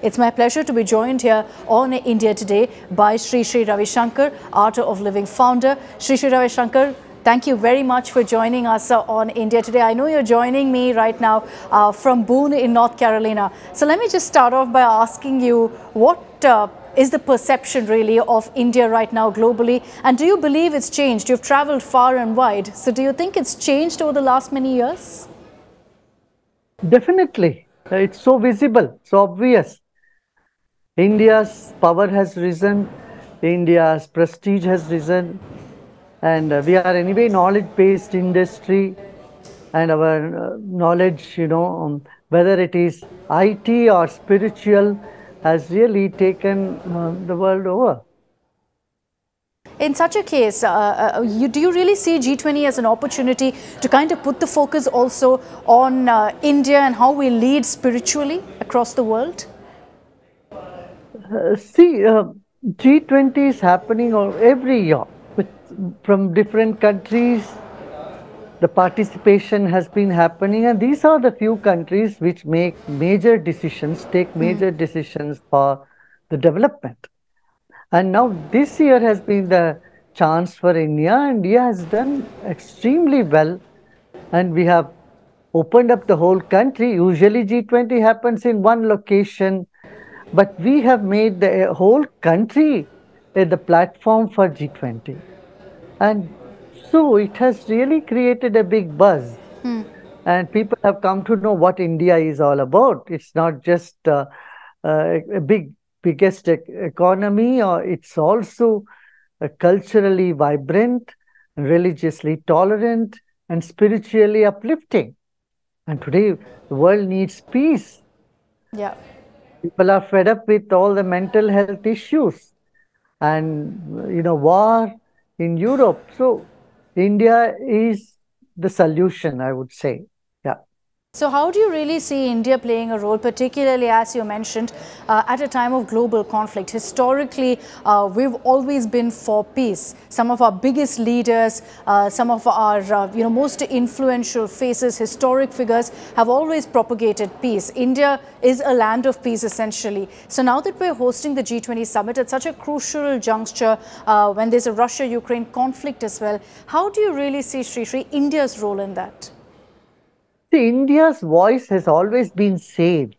It's my pleasure to be joined here on India Today by Sri Sri Ravi Shankar, Art of Living founder. Sri Sri Ravi Shankar, thank you very much for joining us on India Today. I know you're joining me right now from Boone in North Carolina. So let me just start off by asking you what is the perception really of India right now globally, and do you believe it's changed? You've traveled far and wide, so do you think it's changed over the last many years? Definitely. It's so visible, so obvious. India's power has risen, India's prestige has risen, and we are anyway knowledge-based industry, and our knowledge, whether it is IT or spiritual, has really taken the world over. In such a case, do you really see G20 as an opportunity to kind of put the focus also on India and how we lead spiritually across the world? G20 is happening every year from different countries. The participation has been happening, and these are the few countries which make major decisions, take major decisions for the development. And now this year has been the chance for India. India has done extremely well, and we have opened up the whole country. Usually G20 happens in one location, but we have made the whole country the platform for G20. And so it has really created a big buzz. And people have come to know what India is all about. It's not just a biggest economy, or it's also culturally vibrant, religiously tolerant, and spiritually uplifting. And today, the world needs peace. Yeah. People are fed up with all the mental health issues and, war in Europe. So, India is the solution, I would say. Yeah. So how do you really see India playing a role, particularly as you mentioned, at a time of global conflict? Historically, we've always been for peace. Some of our biggest leaders, some of our most influential faces, historic figures have always propagated peace. India is a land of peace, essentially. So now that we're hosting the G20 summit at such a crucial juncture, when there's a Russia-Ukraine conflict as well, how do you really see, Sri, India's role in that? See, India's voice has always been saved,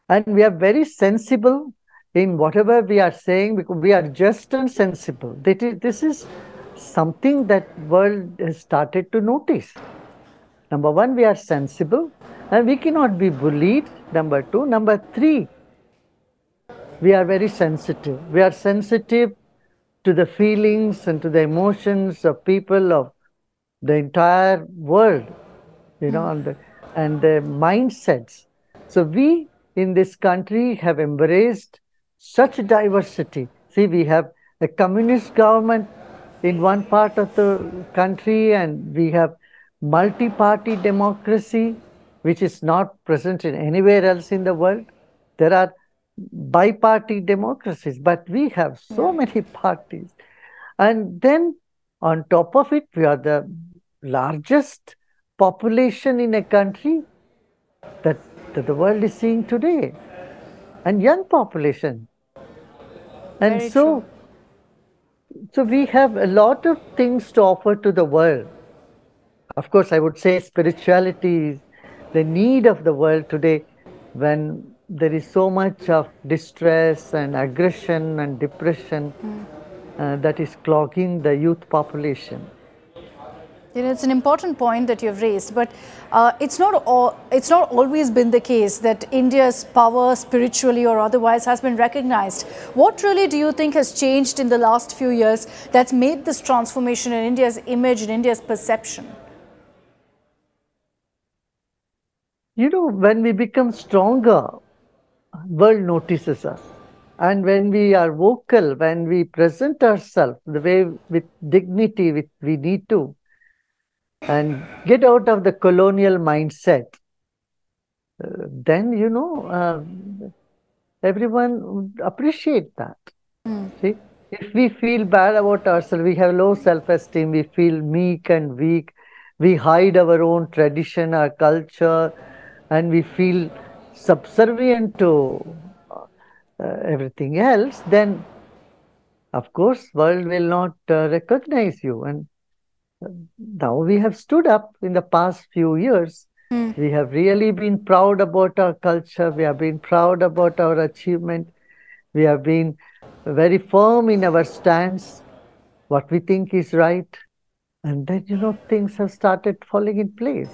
and we are very sensible in whatever we are saying, because we are just and sensible. This is something that world has started to notice. Number one, we are sensible, and we cannot be bullied. Number two. Number three, we are very sensitive. We are sensitive to the feelings and to the emotions of people of the entire world. And the mindsets. So we in this country have embraced such diversity. See, we have a communist government in one part of the country, and we have multi-party democracy, which is not present in anywhere else in the world. There are bi-party democracies, but we have so many parties. And then on top of it, we are the largest population in a country that the world is seeing today, and young population. And so we have a lot of things to offer to the world. Of course, I would say spirituality is the need of the world today, when there is so much of distress and aggression and depression that is clogging the youth population. It's an important point that you've raised, but it's not always been the case that India's power, spiritually or otherwise, has been recognized. What really do you think has changed in the last few years that's made this transformation in India's image, in India's perception? When we become stronger, world notices us. And when we are vocal, when we present ourselves the way with dignity we need to, and get out of the colonial mindset, then, everyone would appreciate that. See, if we feel bad about ourselves, we have low self-esteem, we feel meek and weak, we hide our own tradition, our culture, and we feel subservient to everything else, then of course world will not recognize you. And now we have stood up in the past few years. We have really been proud about our culture. We have been proud about our achievement. We have been very firm in our stance, what we think is right. And then, things have started falling in place.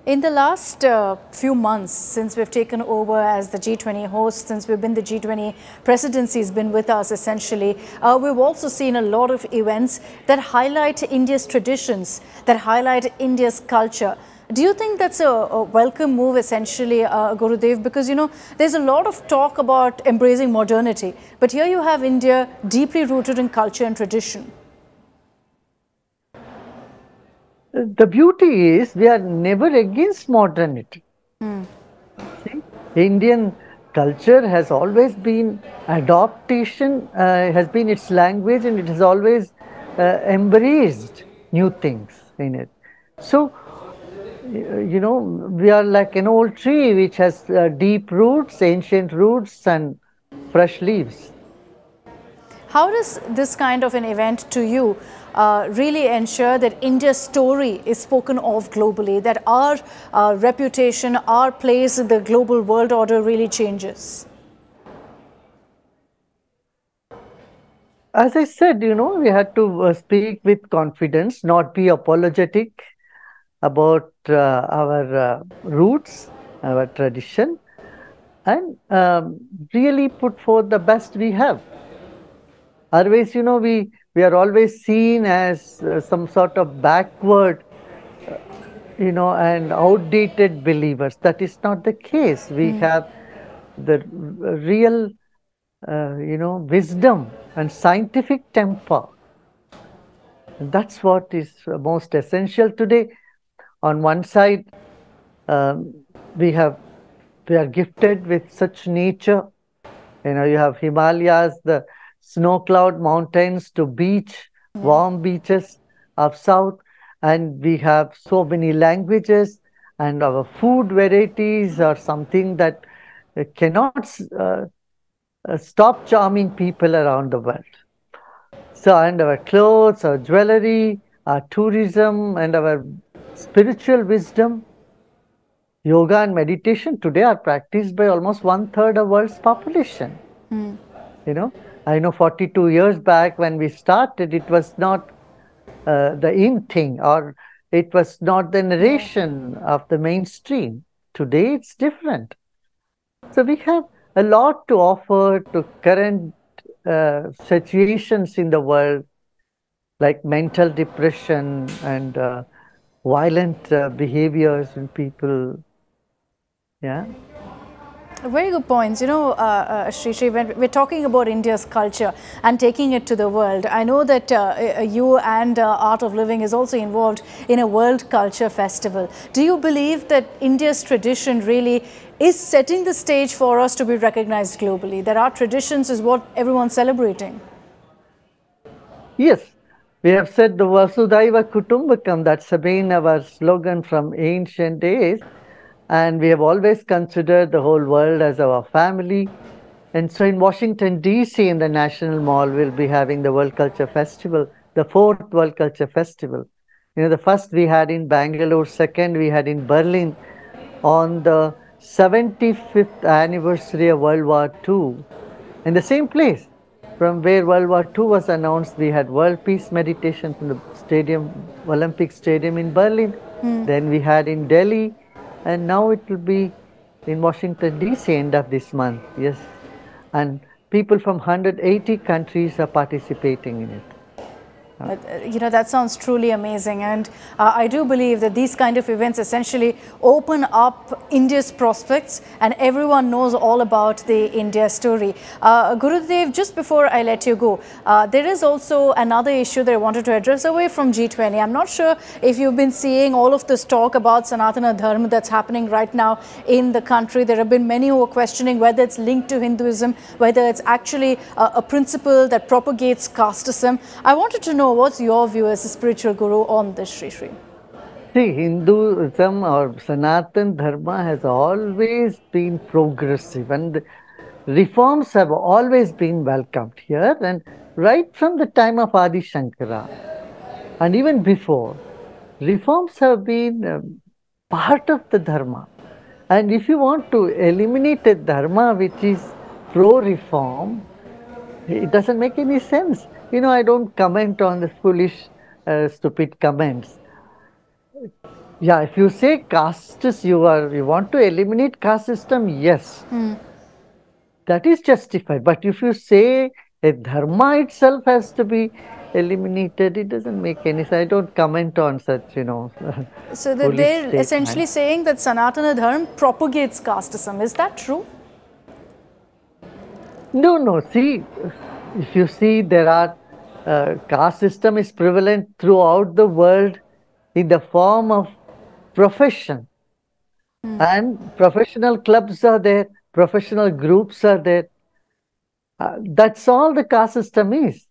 In the last few months, since we've taken over as the G20 host, since we've been the G20 presidency has been with us essentially, we've also seen a lot of events that highlight India's traditions, that highlight India's culture. Do you think that's a welcome move essentially, Gurudev? Because, there's a lot of talk about embracing modernity, but here you have India deeply rooted in culture and tradition. The beauty is we are never against modernity. See, Indian culture has always been adaptation, has been its language, and it has always embraced new things in it. So, we are like an old tree which has deep roots, ancient roots, and fresh leaves. How does this kind of an event to you really ensure that India's story is spoken of globally, that our reputation, our place in the global world order really changes? As I said, we had to speak with confidence, not be apologetic about our roots, our tradition, and really put forth the best we have. Otherwise, we are always seen as some sort of backward, and outdated believers. That is not the case. We have the real, wisdom and scientific temper. And that's what is most essential today. On one side, we are gifted with such nature. You have Himalayas, the snow cloud mountains to beach, warm beaches of south, and we have so many languages, and our food varieties are something that cannot stop charming people around the world. So, and our clothes, our jewelry, our tourism, and our spiritual wisdom, yoga and meditation today are practiced by almost 1/3 of world's population. I know 42 years back when we started, it was not the in thing, or it was not the narration of the mainstream. Today it's different. So we have a lot to offer to current situations in the world, like mental depression and violent behaviors in people. Yeah. Very good points. Sri, when we're talking about India's culture and taking it to the world, I know that you and Art of Living is also involved in a World Culture Festival. Do you believe that India's tradition really is setting the stage for us to be recognized globally, that our traditions is what everyone's celebrating? Yes. We have said the Vasudhaiva Kutumbakam, that's been our slogan from ancient days. And we have always considered the whole world as our family. And so in Washington, D.C., in the National Mall, we'll be having the World Culture Festival, the 4th World Culture Festival. The first we had in Bangalore, second we had in Berlin on the 75th anniversary of World War II. In the same place from where World War II was announced, we had World Peace Meditation from the stadium, Olympic Stadium in Berlin. Then we had in Delhi. And now it will be in Washington, D.C. end of this month, yes. And people from 180 countries are participating in it. That sounds truly amazing, and I do believe that these kind of events essentially open up India's prospects, and everyone knows all about the India story. Gurudev, just before I let you go, there is also another issue that I wanted to address away from G20. I'm not sure if you've been seeing all of this talk about Sanatana Dharma that's happening right now in the country. There have been many who are questioning whether it's linked to Hinduism, whether it's actually a principle that propagates casteism. I wanted to know, what's your view as a spiritual guru on this, Sri? See, Hinduism or Sanatan Dharma has always been progressive, and reforms have always been welcomed here, and right from the time of Adi Shankara and even before, reforms have been part of the dharma. And if you want to eliminate a dharma which is pro-reform, it doesn't make any sense. I don't comment on the foolish, stupid comments. Yeah, if you say castes, you want to eliminate caste system, yes. That is justified. But if you say a dharma itself has to be eliminated, it doesn't make any sense. I don't comment on such, So they're essentially saying that Sanatana Dharma propagates casteism. Is that true? No. See, if you see, there are caste system is prevalent throughout the world in the form of profession. And professional clubs are there, professional groups are there. That's all the caste system is.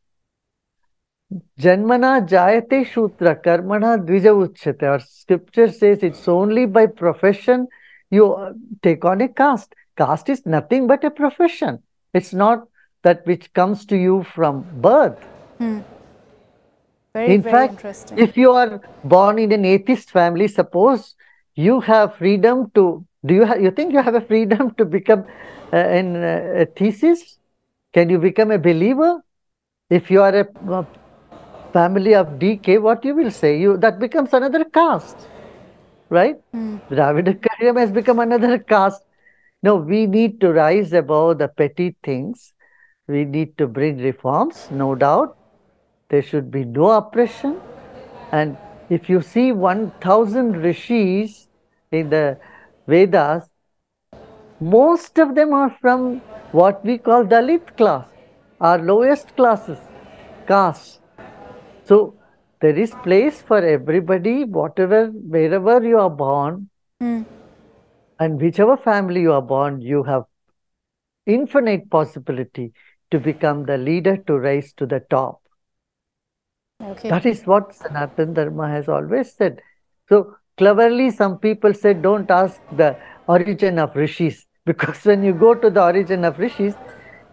Janmana jayate shutra karmana dvija uchyate. Our scripture says it's only by profession you take on a caste. Caste is nothing but a profession. It's not that which comes to you from birth. Very, in very fact, interesting. If you are born in an atheist family, suppose you have freedom to, you think you have a freedom to become a thesis? Can you become a believer? If you are a family of DK, what you will say? That becomes another caste, right? Dravida Kazhagam has become another caste. No, we need to rise above the petty things. We need to bring reforms, no doubt. There should be no oppression. And if you see 1,000 rishis in the Vedas, most of them are from what we call Dalit class, our lowest classes, castes. So there is place for everybody, wherever you are born, and whichever family you are born, you have infinite possibility to become the leader, to rise to the top. Okay. That is what Sanatana Dharma has always said. So cleverly, some people say, don't ask the origin of rishis, because when you go to the origin of rishis,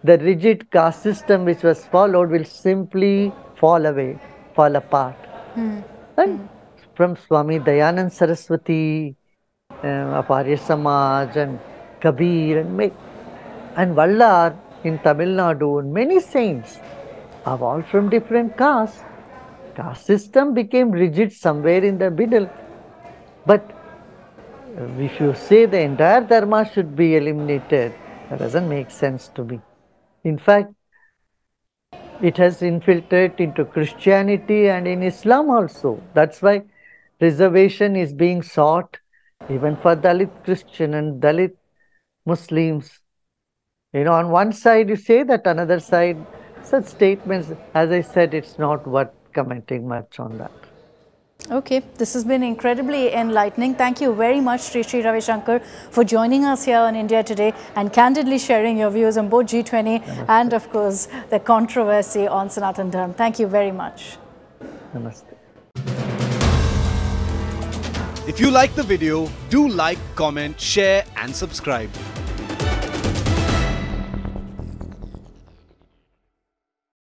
the rigid caste system which was followed will simply fall away, fall apart. And from Swami Dayanand Saraswati, of Arya Samaj, and Kabir, and Vallar in Tamil Nadu, and many saints are all from different castes. Caste system became rigid somewhere in the middle. But if you say the entire dharma should be eliminated, that doesn't make sense to me. In fact, it has infiltrated into Christianity and in Islam also. That's why reservation is being sought even for Dalit Christian and Dalit Muslims. On one side you say that, another side, such statements, as I said, it's not worth commenting much on that. Okay, this has been incredibly enlightening. Thank you very much, Sri Ravi Shankar, for joining us here on India Today and candidly sharing your views on both G20 and, of course, the controversy on Sanatana Dharma. Thank you very much. Namaste. If you like the video, do like, comment, share and subscribe.